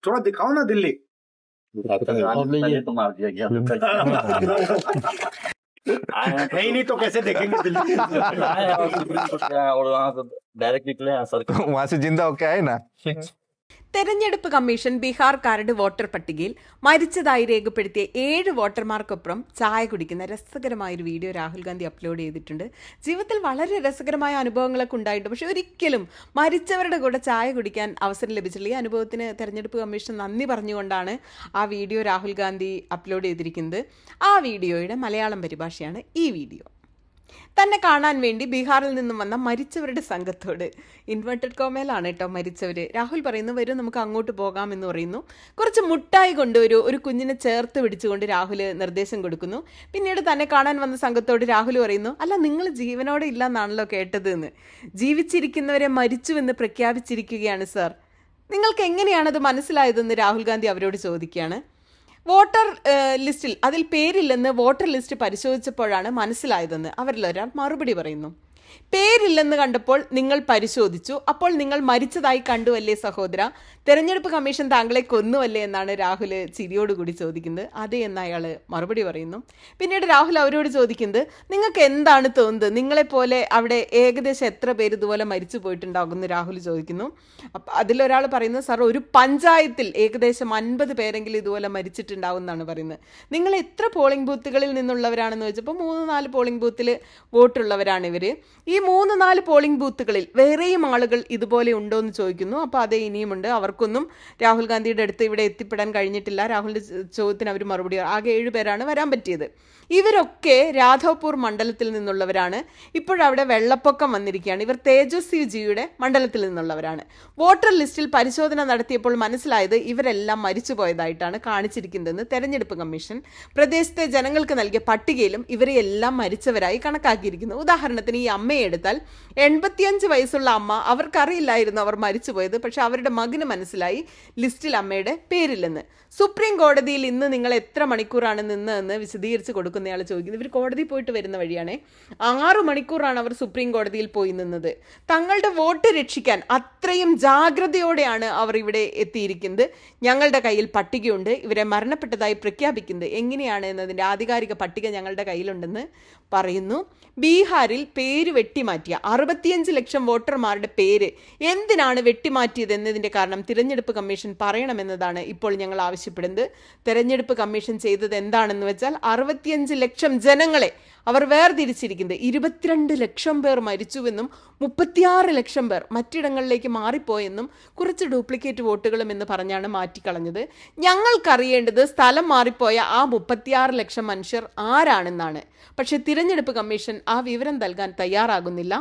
थोड़ा दिखाओ ना दिल्ली। तो मार दिया गया नहीं तो कैसे देखेंगे दिल्ली। और वहाँ से डायरेक्ट निकले हैं सर वहां से जिंदा होके आए ना। തെരഞ്ഞെടുപ്പ് കമ്മീഷൻ ബീഹാർക്കാരുടെ വോട്ടർ പട്ടികയിൽ മരിച്ചതായി രേഖപ്പെടുത്തിയ 7 വോട്ടർമാർക്കൊപ്പം ചായ കുടിക്കുന്ന രസകരമായൊരു വീഡിയോ രാഹുൽ ഗാന്ധി അപ്ലോഡ് ചെയ്തിട്ടുണ്ട്. ജീവിതത്തിൽ വളരെ രസകരമായ അനുഭവങ്ങളൊക്കെ ഉണ്ടായിട്ടുണ്ട്. പക്ഷെ ഒരിക്കലും മരിച്ചവരുടെ കൂടെ ചായ കുടിക്കാൻ അവസരം ലഭിച്ചില്ല. ഈ അനുഭവത്തിന് തെരഞ്ഞെടുപ്പ് കമ്മീഷൻ നന്ദി പറഞ്ഞുകൊണ്ടാണ് ആ വീഡിയോ രാഹുൽ ഗാന്ധി അപ്ലോഡ് ചെയ്തിരിക്കുന്നത്. ആ വീഡിയോയുടെ മലയാളം പരിഭാഷയാണ് ഈ വീഡിയോ. തന്നെ കാണാൻ വേണ്ടി ബീഹാറിൽ നിന്നും വന്ന മരിച്ചവരുടെ സംഘത്തോട്, ഇൻവെർട്ടഡ് കോമയിലാണ് കേട്ടോ മരിച്ചവർ, രാഹുൽ പറയുന്നു വരും നമുക്ക് അങ്ങോട്ട് പോകാമെന്ന് പറയുന്നു. കുറച്ച് മുട്ടായി കൊണ്ട് ഒരു കുഞ്ഞിനെ ചേർത്ത് പിടിച്ചുകൊണ്ട് രാഹുൽ നിർദ്ദേശം കൊടുക്കുന്നു. പിന്നീട് തന്നെ കാണാൻ വന്ന സംഘത്തോട് രാഹുൽ പറയുന്നു, അല്ല നിങ്ങൾ ജീവനോടെ ഇല്ലെന്നാണല്ലോ കേട്ടത് എന്ന്. ജീവിച്ചിരിക്കുന്നവരെ മരിച്ചുവെന്ന് പ്രഖ്യാപിച്ചിരിക്കുകയാണ് സർ. നിങ്ങൾക്ക് എങ്ങനെയാണത് മനസ്സിലായതെന്ന് രാഹുൽ ഗാന്ധി അവരോട് ചോദിക്കുകയാണ്. വോട്ടർ ലിസ്റ്റിൽ അതിൽ പേരില്ലെന്ന് വോട്ടർ ലിസ്റ്റ് പരിശോധിച്ചപ്പോഴാണ് മനസ്സിലായതെന്ന് അവരിലൊരാൾ മറുപടി പറയുന്നു. പേരില്ലെന്ന് കണ്ടപ്പോൾ നിങ്ങൾ പരിശോധിച്ചു, അപ്പോൾ നിങ്ങൾ മരിച്ചതായി കണ്ടുവല്ലേ സഹോദര, തെരഞ്ഞെടുപ്പ് കമ്മീഷൻ താങ്കളെ കൊന്നുവല്ലേ എന്നാണ് രാഹുൽ ചിരിയോടുകൂടി ചോദിക്കുന്നത്. അതെ എന്ന് അയാൾ മറുപടി പറയുന്നു. പിന്നീട് രാഹുൽ അവരോട് ചോദിക്കുന്നത്, നിങ്ങൾക്ക് എന്താണ് തോന്നുന്നത്, നിങ്ങളെപ്പോലെ അവിടെ ഏകദേശം എത്ര പേര് ഇതുപോലെ മരിച്ചു പോയിട്ടുണ്ടാകുമെന്ന് രാഹുൽ ചോദിക്കുന്നു. അപ്പം അതിലൊരാൾ പറയുന്നത്, സാർ ഒരു പഞ്ചായത്തിൽ ഏകദേശം 50 പേരെങ്കിലും ഇതുപോലെ മരിച്ചിട്ടുണ്ടാവും എന്നാണ് പറയുന്നത്. നിങ്ങൾ എത്ര പോളിംഗ് ബൂത്തുകളിൽ നിന്നുള്ളവരാണെന്ന് ചോദിച്ചപ്പോൾ 3-4 പോളിംഗ് ബൂത്തിൽ വോട്ടുള്ളവരാണ് ഇവർ. ഈ 3-4 പോളിംഗ് ബൂത്തുകളിൽ വേറെയും ആളുകൾ ഇതുപോലെ ഉണ്ടോ എന്ന് ചോദിക്കുന്നു. അപ്പോൾ അതേ ഇനിയുമുണ്ട്, അവർക്കൊന്നും രാഹുൽ ഗാന്ധിയുടെ അടുത്ത് ഇവിടെ എത്തിപ്പെടാൻ കഴിഞ്ഞിട്ടില്ല. രാഹുലിൻ്റെ ചോദ്യത്തിന് അവർ മറുപടി, ആകെ 7 പേരാണ് വരാൻ പറ്റിയത്. ഇവരൊക്കെ രാഘവ്പൂർ മണ്ഡലത്തിൽ നിന്നുള്ളവരാണ്. ഇപ്പോഴവിടെ വെള്ളപ്പൊക്കം വന്നിരിക്കുകയാണ്. ഇവർ തേജസ്വി ജിയുടെ മണ്ഡലത്തിൽ നിന്നുള്ളവരാണ്. വോട്ടർ ലിസ്റ്റിൽ പരിശോധന നടത്തിയപ്പോൾ മനസ്സിലായത് ഇവരെല്ലാം മരിച്ചു പോയതായിട്ടാണ് കാണിച്ചിരിക്കുന്നതെന്ന് തെരഞ്ഞെടുപ്പ് കമ്മീഷൻ പ്രദേശത്തെ ജനങ്ങൾക്ക് നൽകിയ പട്ടികയിലും ഇവരെയെല്ലാം മരിച്ചവരായി കണക്കാക്കിയിരിക്കുന്നു. ഉദാഹരണത്തിന് ഈ അമ്മയെ എടുത്താൽ 85 വയസ്സുള്ള അമ്മ, അവർക്കറിയില്ലായിരുന്നു അവർ മരിച്ചുപോയത്. പക്ഷെ അവരുടെ മകന് മനസ്സിലായി ലിസ്റ്റിൽ അമ്മയുടെ പേരില്ലെന്ന്. സുപ്രീം കോടതിയിൽ ഇന്ന് നിങ്ങൾ എത്ര മണിക്കൂറാണ് നിന്നതെന്ന് വിശദീകരിച്ച് കൊടുക്കുന്നയാൾ ചോദിക്കുന്നത്. ഇവർ കോടതി പോയിട്ട് വരുന്ന വഴിയാണേ. 6 മണിക്കൂറാണ് അവർ സുപ്രീം കോടതിയിൽ പോയി നിന്നത്. തങ്ങളുടെ വോട്ട് രക്ഷിക്കാൻ അത്രയും ജാഗ്രതയോടെയാണ് അവർ ഇവിടെ എത്തിയിരിക്കുന്നത്. ഞങ്ങളുടെ കയ്യിൽ പട്ടികയുണ്ട്, ഇവരെ മരണപ്പെട്ടതായി പ്രഖ്യാപിക്കുന്നത് എങ്ങനെയാണ് എന്നതിൻ്റെ ആധികാരിക പട്ടിക ഞങ്ങളുടെ കയ്യിലുണ്ടെന്ന് പറയുന്നു. ബീഹാറിൽ പേര് വെട്ടിമാറ്റിയ 65 ലക്ഷം വോട്ടർമാരുടെ പേര് എന്തിനാണ് വെട്ടിമാറ്റിയത് എന്നതിൻ്റെ കാരണം തിരഞ്ഞെടുപ്പ് കമ്മീഷൻ പറയണമെന്നതാണ് ഇപ്പോൾ ഞങ്ങൾ ആവശ്യപ്പെടുന്നത്. തെരഞ്ഞെടുപ്പ് കമ്മീഷൻ ചെയ്തത് എന്താണെന്ന് വെച്ചാൽ 65 ലക്ഷം ജനങ്ങളെ അവർ വേർതിരിച്ചിരിക്കുന്നത്. 22 ലക്ഷം പേർ മരിച്ചുവെന്നും 36 ലക്ഷം പേർ മറ്റിടങ്ങളിലേക്ക് മാറിപ്പോയെന്നും കുറച്ച് ഡ്യൂപ്ലിക്കേറ്റ് വോട്ടുകളും എന്ന് പറഞ്ഞാണ് മാറ്റിക്കളഞ്ഞത്. ഞങ്ങൾക്കറിയേണ്ടത് സ്ഥലം മാറിപ്പോയ ആ 36 ലക്ഷം മനുഷ്യർ ആരാണെന്നാണ്. പക്ഷേ തിരഞ്ഞെടുപ്പ് കമ്മീഷൻ ആ വിവരം നൽകാൻ തയ്യാറാകുന്നില്ല.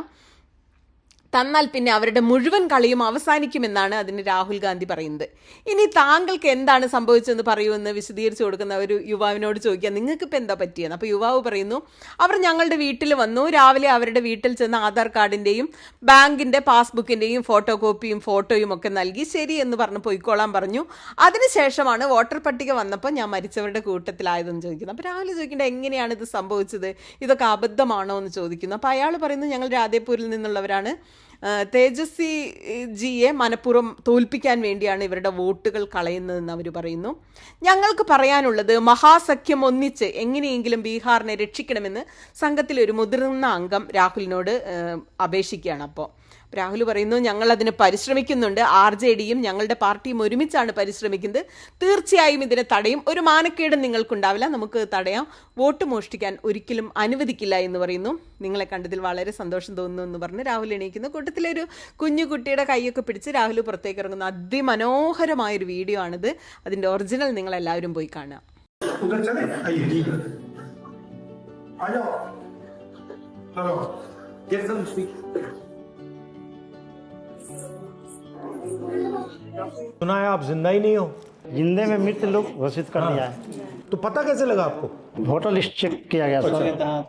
തന്നാൽ പിന്നെ അവരുടെ മുഴുവൻ കളിയും അവസാനിക്കുമെന്നാണ് അതിന് രാഹുൽ ഗാന്ധി പറയുന്നത്. ഇനി താങ്കൾക്ക് എന്താണ് സംഭവിച്ചതെന്ന് പറയുമെന്ന് വിശദീകരിച്ച് കൊടുക്കുന്ന ഒരു യുവാവിനോട് ചോദിക്കുക, നിങ്ങൾക്കിപ്പോൾ എന്താ പറ്റിയെന്ന്. അപ്പോൾ യുവാവ് പറയുന്നു, അവർ ഞങ്ങളുടെ വീട്ടിൽ വന്നു, രാവിലെ അവരുടെ വീട്ടിൽ ചെന്ന് ആധാർ കാർഡിൻ്റെയും ബാങ്കിൻ്റെ പാസ്ബുക്കിൻ്റെയും ഫോട്ടോ കോപ്പിയും ഫോട്ടോയും ഒക്കെ നൽകി ശരി എന്ന് പറഞ്ഞ് പോയിക്കോളാൻ പറഞ്ഞു. അതിനുശേഷമാണ് വോട്ടർ പട്ടിക വന്നപ്പോൾ ഞാൻ മരിച്ചവരുടെ കൂട്ടത്തിലായതെന്ന് ചോദിക്കുന്നത്. അപ്പോൾ രാഹുൽ ചോദിക്കേണ്ടത് എങ്ങനെയാണ് ഇത് സംഭവിച്ചത്, ഇതൊക്കെ അബദ്ധമാണോ എന്ന് ചോദിക്കുന്നു. അപ്പോൾ അയാൾ പറയുന്നു, ഞങ്ങൾ രാധേപൂരിൽ നിന്നുള്ളവരാണ്, തേജസ്വി ജിയെ മനഃപൂർവ്വം തോൽപ്പിക്കാൻ വേണ്ടിയാണ് ഇവരുടെ വോട്ടുകൾ കളയുന്നതെന്ന് അവർ പറയുന്നു. ഞങ്ങൾക്ക് പറയാനുള്ളത് മഹാസഖ്യം ഒന്നിച്ച് എങ്ങനെയെങ്കിലും ബീഹാറിനെ രക്ഷിക്കണമെന്ന് സംഘത്തിലെ ഒരു മുതിർന്ന അംഗം രാഹുലിനോട് അപേക്ഷിക്കുകയാണ്. അപ്പോൾ രാഹുൽ പറയുന്നു, ഞങ്ങൾ അതിന് പരിശ്രമിക്കുന്നുണ്ട്, RJDയും ഞങ്ങളുടെ പാർട്ടിയും ഒരുമിച്ചാണ് പരിശ്രമിക്കുന്നത്, തീർച്ചയായും ഇതിനെ തടയും, ഒരു മാനക്കേടും നിങ്ങൾക്കുണ്ടാവില്ല, നമുക്ക് തടയാം, വോട്ട് മോഷ്ടിക്കാൻ ഒരിക്കലും അനുവദിക്കില്ല എന്ന് പറയുന്നു. നിങ്ങളെ കണ്ടതിൽ വളരെ സന്തോഷം തോന്നുന്നു എന്ന് പറഞ്ഞ് രാഹുൽ എണീക്കുന്നു. കൂട്ടത്തിലൊരു കുഞ്ഞു കുട്ടിയുടെ കൈയൊക്കെ പിടിച്ച് രാഹുൽ പുറത്തേക്ക് ഇറങ്ങുന്ന അതിമനോഹരമായൊരു വീഡിയോ ആണിത്. അതിൻ്റെ ഒറിജിനൽ നിങ്ങളെല്ലാവരും പോയി കാണുക. सुना है आप जिंदा ही नहीं हो। जिंदे में मृत लोग घोषित कर दिया है। तो पता कैसे लगा आपको? वोटर लिस्ट चेक किया गया सर,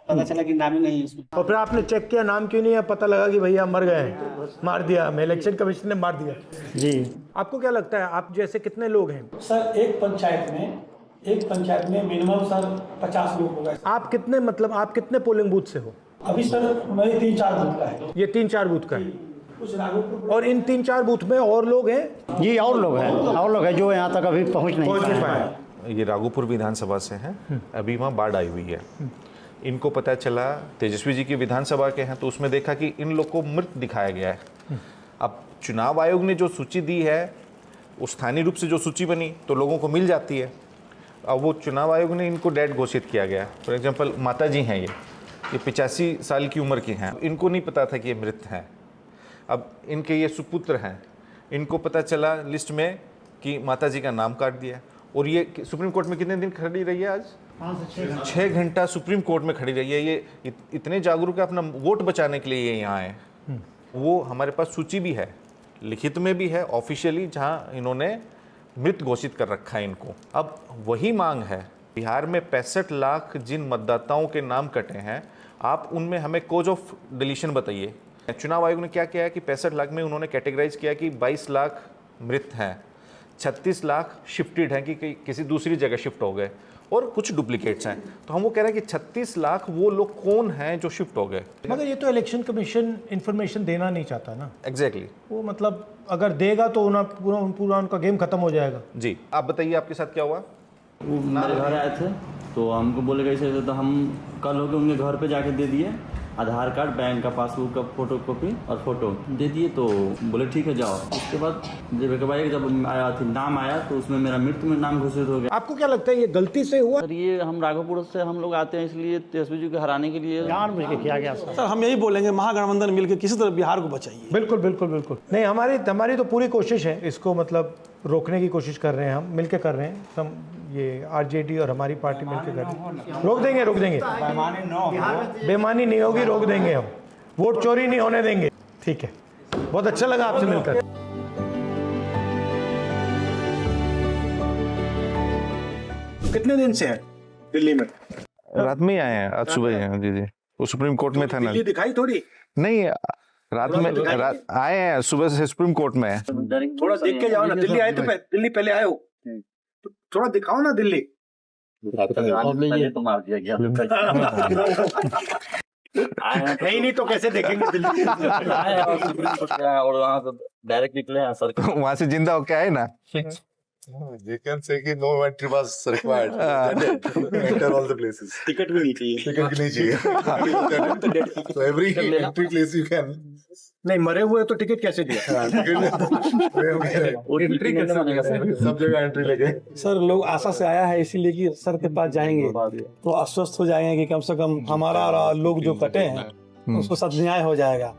पता चला कि नाम ही नहीं है इसमें। और फिर आपने चेक किया, नाम क्यों नहीं है, पता लगा कि भैया मर गए हैं, मार दिया हमें, इलेक्शन कमीशन ने मार दिया। जी। आपको क्या लगता है, आप जैसे कितने लोग हैं? सर एक पंचायत में मिनिमम सर 50 लोग होगा। आप कितने, मतलब आप कितने पोलिंग बूथ से हो? अभी सर मैं 3-4 बूथ का है। ये 3-4 बूथ का है। कुछ राघोपुर और इन 3-4 बूथ में और लोग हैं जी और लोग हैं जो यहाँ तक अभी पहुँच नहीं पहुंच नहीं पाए। पाए। ये राघोपुर विधानसभा से हैं। अभी वहाँ बाढ़ आई हुई है। इनको पता चला तेजस्वी जी की विधानसभा के हैं, तो उसमें देखा कि इन लोग को मृत दिखाया गया है। अब चुनाव आयोग ने जो सूची दी है, उस स्थानीय रूप से जो सूची बनी तो लोगों को मिल जाती है। अब वो चुनाव आयोग ने इनको डेड घोषित किया गया। फॉर एग्जांपल माता जी हैं, ये 85 साल की उम्र की हैं। इनको नहीं पता था कि ये मृत हैं। अब इनके ये सुपुत्र हैं, इनको पता चला लिस्ट में कि माता जी का नाम काट दिया। और ये सुप्रीम कोर्ट में कितने दिन खड़ी रही है? आज 6 घंटा सुप्रीम कोर्ट में खड़ी रही है। ये इतने जागरूक है, अपना वोट बचाने के लिए ये यहाँ आए। वो हमारे पास सूची भी है, लिखित में भी है, ऑफिशियली, जहाँ इन्होंने मृत घोषित कर रखा है इनको। अब वही मांग है, बिहार में 65 लाख जिन मतदाताओं के नाम कटे हैं, आप उनमें हमें कोज ऑफ डिलीशन बताइए। चुनाव आयोग ने क्या किया है कि 65 लाख में उन्होंने कैटेगराइज किया कि 22 लाख मृत हैं, 36 लाख शिफ्टेड हैं कि किसी दूसरी जगह शिफ्ट हो गए, और कुछ डुप्लीकेट्स हैं। तो हम वो कह रहे हैं कि 36 लाख वो लोग कौन हैं जो शिफ्ट हो गए। मगर ये तो इलेक्शन कमीशन इंफॉर्मेशन देना नहीं चाहता ना। एग्जैक्टली वो मतलब अगर देगा तो पूरा उनका गेम खत्म हो जाएगा। जी, आप बताइए आपके साथ क्या हुआ? वो मेरे घर आए थे तो हमको बोले गए ऐसे, तो हम कल होकर उनके घर पे जाके दे दिए आधार कार्ड, बैंक का पासबुक का फोटो कॉपी और फोटो दे दिए। तो बोले ठीक है जाओ। उसके बाद जब आया थी नाम आया तो उसमें मेरा मृत्यु में नाम घोषित हो गया। आपको क्या लगता है ये गलती से हुआ? सर ये हम राघोपुर से हम लोग आते हैं, इसलिए तेजस्वी जी को हराने के लिए जानबूझ के किया गया सर। सर हम यही बोलेंगे, महागठबंधन मिलकर किसी तरह बिहार को बचाइए। बिल्कुल बिल्कुल बिल्कुल नहीं, हमारी तो पूरी कोशिश है इसको मतलब रोकने की कोशिश कर रहे हैं, हम मिलके कर रहे हैं। हम ये आरजेडी और हमारी पार्टी मिलके कर रहे हैं। रोक देंगे बेईमानी नहीं होगी, रोक देंगे हम। वोट चोरी नहीं होने देंगे। ठीक है, बहुत अच्छा लगा आपसे मिलकर। कितने दिन से है दिल्ली में? रात में ही आए हैं, आज सुबह ही हैं। जी जी, वो सुप्रीम कोर्ट में था ना। दिल्ली दिखाई थोड़ी? नहीं, रात में आए हैं, सुबह से सुप्रीम कोर्ट में है। थोड़ा देख के जाओ ना। दिल्ली आए तो दिल्ली पहले आए हो, तो थोड़ा दिखाओ ना दिल्ली। तो मार दिया गया। नहीं तो कैसे देखेंगे दिल्ली? आए और सुप्रीम कोर्ट गए और वहाँ से डायरेक्ट निकले हैं सर। वहां से जिंदा होके आए ना। They can say कि no entry was required. Enter all the places. Ticket भी नहीं चाहिए। टिकट नहीं चाहिए। So every entry place you can. नहीं, मरे हुए तो टिकट कैसे दिया? एंट्री करने मानेगा सर। सब जगह एंट्री लगे। सर लोग आशा से आया है, इसीलिए कि सर के पास जाएंगे तो आश्वस्त हो जाएंगे कि कम से कम हमारा लोग जो कटे हैं उसको सब न्याय हो जाएगा।